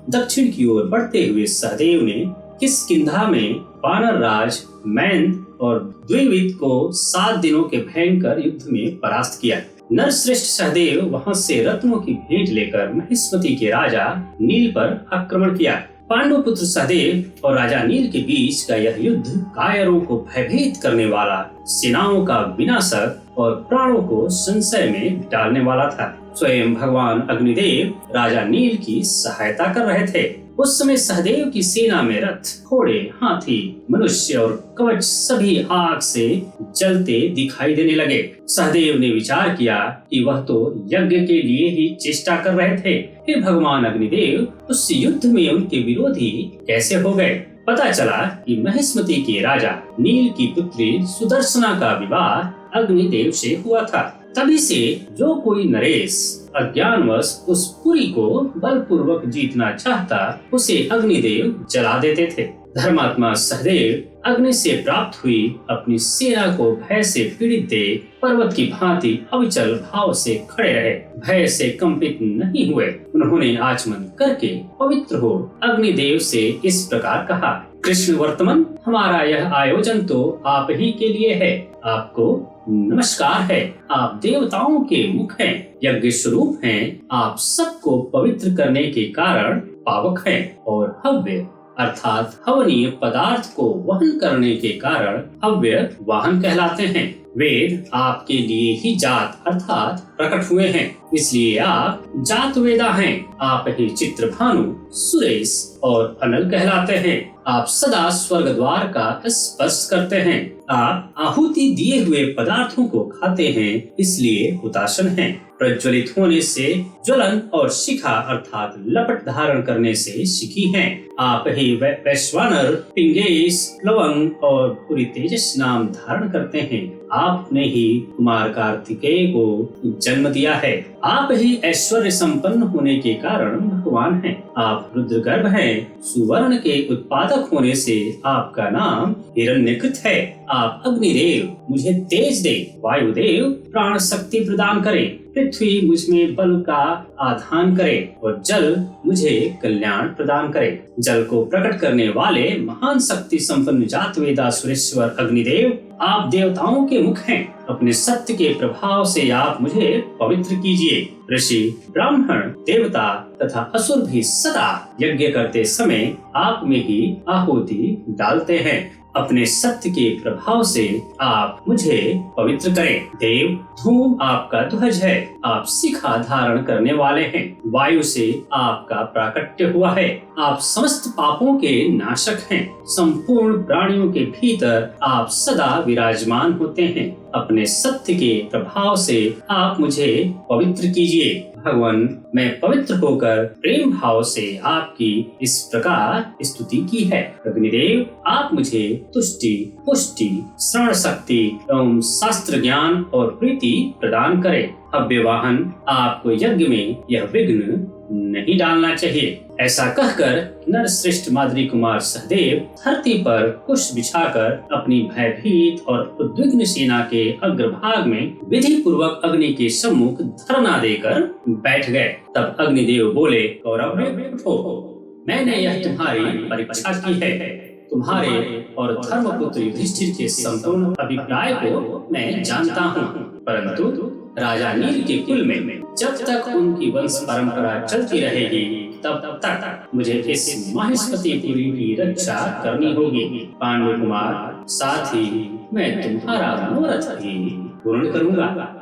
दक्षिण की ओर बढ़ते हुए सहदेव ने किष्किंधा में वानर राज मैंद और द्विविद को 7 दिनों के भयंकर युद्ध में परास्त किया। नरश्रेष्ठ सहदेव वहां से रत्नों की भेंट लेकर महेश्वती के राजा नील पर आक्रमण किया। पांडु पुत्र सहदेव और राजा नील के बीच का यह युद्ध कायरों को भयभीत करने वाला, सेनाओं का विनाशक और प्राणों को संशय में डालने वाला था। स्वयं भगवान अग्निदेव राजा नील की सहायता कर रहे थे। उस समय सहदेव की सेना में रथ, घोड़े, हाथी, मनुष्य और कवच सभी आग से जलते दिखाई देने लगे। सहदेव ने विचार किया कि वह तो यज्ञ के लिए ही चेष्टा कर रहे थे, फिर भगवान अग्निदेव उस युद्ध में उनके विरोधी कैसे हो गए। पता चला कि महेश्वती के राजा नील की पुत्री सुदर्शना का विवाह अग्निदेव से हुआ था। तभी से जो कोई नरेश अज्ञानवश उस पुरी को बलपूर्वक जीतना चाहता, उसे अग्निदेव जला देते थे। धर्मात्मा सहदेव अग्नि से प्राप्त हुई अपनी सेना को भय से पीड़ित देख पर्वत की भांति अविचल भाव से खड़े रहे, भय से कंपित नहीं हुए। उन्होंने आचमन करके पवित्र हो अग्निदेव से इस प्रकार कहा, कृष्ण वर्तमान, हमारा यह आयोजन तो आप ही के लिए है। आपको नमस्कार है। आप देवताओं के मुख हैं, यज्ञ स्वरूप हैं। आप सबको पवित्र करने के कारण पावक हैं और हव्य अर्थात हवनीय पदार्थ को वहन करने के कारण हव्य वाहन कहलाते हैं। वेद आपके लिए ही जात अर्थात प्रकट हुए हैं, इसलिए आप जात वेदा हैं। आप ही चित्रभानु, सुरेश और अनल कहलाते हैं। आप सदा स्वर्ग द्वार का स्पर्श करते हैं। आप आहुति दिए हुए पदार्थों को खाते हैं, इसलिए हुताशन हैं। प्रज्वलित होने से ज्वलन और शिखा अर्थात लपट धारण करने से शिखी हैं। आप ही वैश्वानर, पिंगेश, लवंग और पूरी तेजस नाम धारण करते हैं। आपने ही कुमार कार्तिकेय को जन्म दिया है। आप ही ऐश्वर्य संपन्न होने के कारण भगवान हैं। आप रुद्रगर्भ हैं। सुवर्ण के उत्पादक होने से आपका नाम हिरण्यकृत है। आप अग्निदेव मुझे तेज दे, वायुदेव प्राण शक्ति प्रदान करे, पृथ्वी मुझमें बल का आधान करे और जल मुझे कल्याण प्रदान करे। जल को प्रकट करने वाले महान शक्ति संपन्न जातवेदा सुरेश्वर अग्निदेव, आप देवताओं के मुख हैं। अपने सत्य के प्रभाव से आप मुझे पवित्र कीजिए। ऋषि, ब्राह्मण, देवता तथा असुर भी सदा यज्ञ करते समय आप में ही आहुति डालते हैं। अपने सत्य के प्रभाव से आप मुझे पवित्र करें। देव, धूम आपका ध्वज है। आप शिखा धारण करने वाले हैं। वायु से आपका प्राकट्य हुआ है। आप समस्त पापों के नाशक हैं। संपूर्ण प्राणियों के भीतर आप सदा विराजमान होते हैं। अपने सत्य के प्रभाव से आप मुझे पवित्र कीजिए। भगवान, मैं पवित्र होकर प्रेम भाव से आपकी इस प्रकार स्तुति की है। अग्निदेव, आप मुझे तुष्टि, पुष्टि, श्रवण शक्ति एवं शास्त्र ज्ञान और प्रीति प्रदान करें। हव्यवाहन, आपको यज्ञ में यह विघ्न नहीं डालना चाहिए। ऐसा कहकर नरश्रेष्ठ माद्री कुमार सहदेव धरती पर कुश बिछाकर अपनी भयभीत और उद्विग्न सेना के अग्रभाग में विधि पूर्वक अग्नि के सम्मुख धरना देकर बैठ गए। तब अग्निदेव बोले, कौरव उठो, मैंने यह तुम्हारी परीक्षा की है। तुम्हारे और धर्मपुत्र युधिष्ठिर के संपूर्ण अभिप्राय को मैं जानता हूँ, परंतु राजा नील के कुल में जब तक उनकी वंश परंपरा चलती रहेगी तब तक मुझे इस महेश्वतीपुरी की रक्षा करनी होगी। पांडु कुमार, साथ ही मैं तुम्हारा मनोरथ भी पूर्ण करूंगा।